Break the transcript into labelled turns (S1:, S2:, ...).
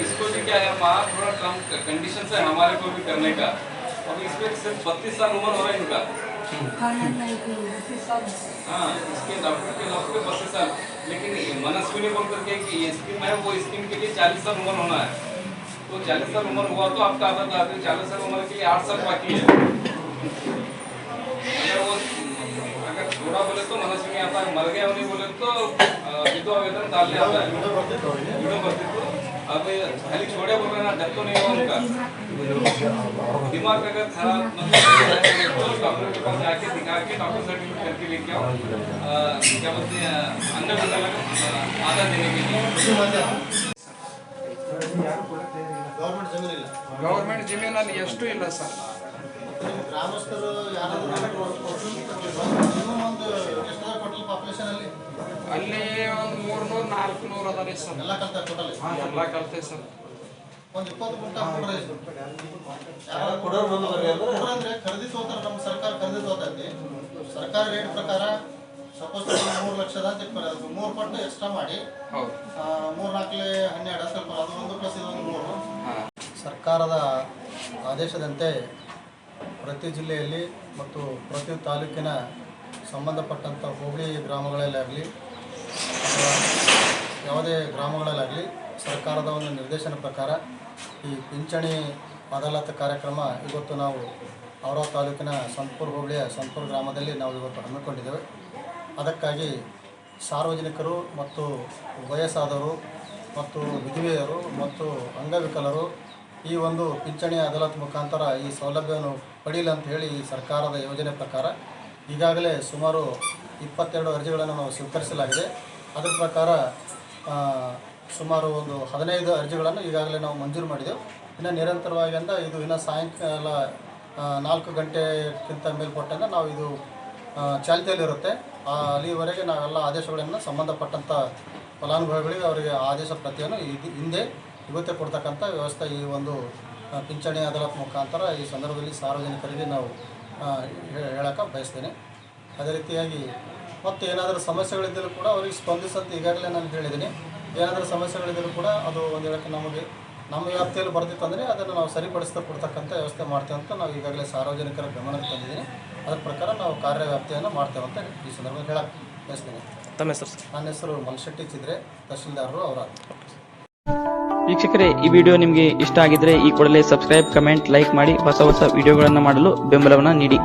S1: इसको भी क्या है माँ थोड़ा कम कंडीशन है हमारे को भी करने का। अब इसमें सिर्फ 32 साल उम्र हो रहा है इनका। हाँ, इसके डॉक्टर के 32 साल, लेकिन मनस्विनी बोल करके कि ये स्कीम है, वो स्कीम के लिए 40 साल उम्र होना है। तो 40 साल उम्र हुआ तो आपका आधा 40 साल उम्र के लिए 8 साल बाकी है। अगर थोड़ा बोले तो मनस्विनी आता है, मर गया नहीं बोले तो विधवा वेतन डालने आता है। अब खाली छोड़े बोल रहे ना, डर तो नहीं हुआ उनका। दिमाग अगर खराब तो डॉक्टर के पास जाके दिखा के डॉक्टर सर्टिफिकेट करके लेके आओ। क्या बोलते हैं, अन्य आधा देने के लिए।
S2: ಗವರ್ಮೆಂಟ್ ಜಮೀನಲ್ಲಿ ಎಷ್ಟು ಇಲ್ಲ ಸರ್.
S3: ಗ್ರಾಮಸ್ಥರು ಯಾರಾದರೂ
S2: ಅಲ್ಲಿ ಒಂದು 300-400 ಅದ ರೀ ಸರ್.
S3: ಎಲ್ಲ ಕಲ್ತ ಟೋಟಲ್
S2: ಎಲ್ಲ ಕಲ್ತೆ ಸರ್.
S3: ಒಂದು 20 ಗುಂಟ ಅಂದ್ರೆ ಖರೀದಿ ತಗೋತಾರೆ. ನಮ್ಮ ಸರ್ಕಾರ ಖರೀದಿ ತಗೋತೈತಿ. ಸರ್ಕಾರ ರೇಟ್ ಪ್ರಕಾರ ಸಪೋಸ್ 3 ಲಕ್ಷದ ಅಂತ ಇಟ್ಕೊಳ್ಳಿ, ಅದು 3 ಪಟ್ಟು ಎಕ್ಸ್ಟ್ರಾ ಮಾಡಿ 3-4 12 ಸ್ವಲ್ಪ ಅದು 1 ಪ್ಲಸ್ ಇದು 3. ಸರ್ಕಾರದ ಆದೇಶದಂತೆ ಪ್ರತಿ ಜಿಲ್ಲೆಯಲ್ಲಿ ಮತ್ತು ಪ್ರತಿ ತಾಲೂಕಿನ ಸಂಬಂಧಪಟ್ಟಂಥ ಹೋಬಳಿ ಗ್ರಾಮಗಳಲ್ಲಾಗಲಿ ಅಥವಾ ಯಾವುದೇ ಗ್ರಾಮಗಳಲ್ಲಾಗಲಿ ಸರ್ಕಾರದ ಒಂದು ನಿರ್ದೇಶನ ಪ್ರಕಾರ ಈ ಪಿಂಚಣಿ ಅದಾಲತ್ ಕಾರ್ಯಕ್ರಮ ಇವತ್ತು ನಾವು ಔರಾದ್ ತಾಲೂಕಿನ ಸಂತಪುರ ಹೋಬಳಿಯ ಸಂತಪುರ ಗ್ರಾಮದಲ್ಲಿ ನಾವು ಇವತ್ತು ಹಮ್ಮಿಕೊಂಡಿದ್ದೇವೆ. ಅದಕ್ಕಾಗಿ ಸಾರ್ವಜನಿಕರು ಮತ್ತು ವಯಸ್ಸಾದವರು ಮತ್ತು ವಿಧವೆಯರು ಮತ್ತು ಅಂಗವಿಕಲರು ಈ ಒಂದು ಪಿಂಚಣಿ ಅದಾಲತ್ ಮುಖಾಂತರ ಈ ಸೌಲಭ್ಯವನ್ನು ಪಡೀಲಿ ಅಂತ ಹೇಳಿ ಈ ಸರ್ಕಾರದ ಯೋಜನೆ ಪ್ರಕಾರ ಈಗಾಗಲೇ ಸುಮಾರು 22 ಅರ್ಜಿಗಳನ್ನು ನಾವು ಸ್ವೀಕರಿಸಲಾಗಿದೆ. ಅದರ ಪ್ರಕಾರ ಸುಮಾರು ಒಂದು 15 ಅರ್ಜಿಗಳನ್ನು ಈಗಾಗಲೇ ನಾವು ಮಂಜೂರು ಮಾಡಿದೆವು. ಇನ್ನು ನಿರಂತರವಾಗಿ ಅಂತ ಇದು ಇನ್ನು ಸಾಯಂಕಾಲ 4 ಗಂಟೆಗಿಂತ ಮೇಲ್ಪಟ್ಟಂಗೆ ನಾವು ಇದು ಚಾಲ್ತಿಯಲ್ಲಿರುತ್ತೆ. ಅಲ್ಲಿವರೆಗೆ ನಾವೆಲ್ಲ ಆದೇಶಗಳನ್ನು ಸಂಬಂಧಪಟ್ಟಂಥ ಫಲಾನುಭವಿಗಳಿಗೆ ಅವರಿಗೆ ಆದೇಶ ಪ್ರತಿಯನ್ನು ಇವತ್ತೇ ಕೊಡ್ತಕ್ಕಂಥ ವ್ಯವಸ್ಥೆ ಈ ಒಂದು ಪಿಂಚಣಿ ಅದಾಲತ್ ಮುಖಾಂತರ ಈ ಸಂದರ್ಭದಲ್ಲಿ ಸಾರ್ವಜನಿಕರಿಗೆ ನಾವು ಹೇಳೋಕ್ಕೆ ಬಯಸ್ತೇನೆ. ಅದೇ ರೀತಿಯಾಗಿ ಮತ್ತು ಏನಾದರೂ ಸಮಸ್ಯೆಗಳಿದ್ದರೂ ಕೂಡ ಅವರಿಗೆ ಸ್ಪಂದಿಸಂತ ಈಗಾಗಲೇ ನಾನು ಹೇಳಿದ್ದೀನಿ. ಏನಾದರೂ ಸಮಸ್ಯೆಗಳಿದ್ದರೂ ಕೂಡ ಅದು ಒಂದು ಹೇಳೋಕ್ಕೆ ನಮಗೆ ನಮ್ಮ ವ್ಯಾಪ್ತಿಯಲ್ಲಿ ಬರ್ತಿತ್ತು ಅಂದರೆ ಅದನ್ನು ನಾವು ಸರಿಪಡಿಸ್ತಾ ಕೊಡ್ತಕ್ಕಂಥ ವ್ಯವಸ್ಥೆ ಮಾಡ್ತೇವೆ ಅಂತ ನಾವು ಈಗಾಗಲೇ ಸಾರ್ವಜನಿಕರ ಗಮನಕ್ಕೆ ತಂದಿದ್ದೀನಿ. ಅದರ ಪ್ರಕಾರ ನಾವು ಕಾರ್ಯವ್ಯಾಪ್ತಿಯನ್ನು ಮಾಡ್ತೇವೆ ಅಂತ ಈ ಸಂದರ್ಭದಲ್ಲಿ ಹೇಳಕ್ಕೆ ಬಯಸ್ತೇನೆ.
S4: ತಮ್ಮ ಹೆಸರು?
S3: ನನ್ನ ಹೆಸರು ಮಲ್ಶೆಟ್ಟಿ ಚಿದ್ರೆ, ತಹಶೀಲ್ದಾರರು ಔರಾದ್.
S4: ವೀಕ್ಷಕರೇ, ಈ ವಿಡಿಯೋ ನಿಮಗೆ ಇಷ್ಟ ಆಗಿದ್ರೆ ಈ ಕೂಡಲೇ ಸಬ್ಸ್ಕ್ರೈಬ್, ಕಮೆಂಟ್, ಲೈಕ್ ಮಾಡಿ ಹೊಸ ವಿಡಿಯೋಗಳನ್ನು ಮಾಡಲು ಬೆಂಬಲವನ್ನು ನೀಡಿ.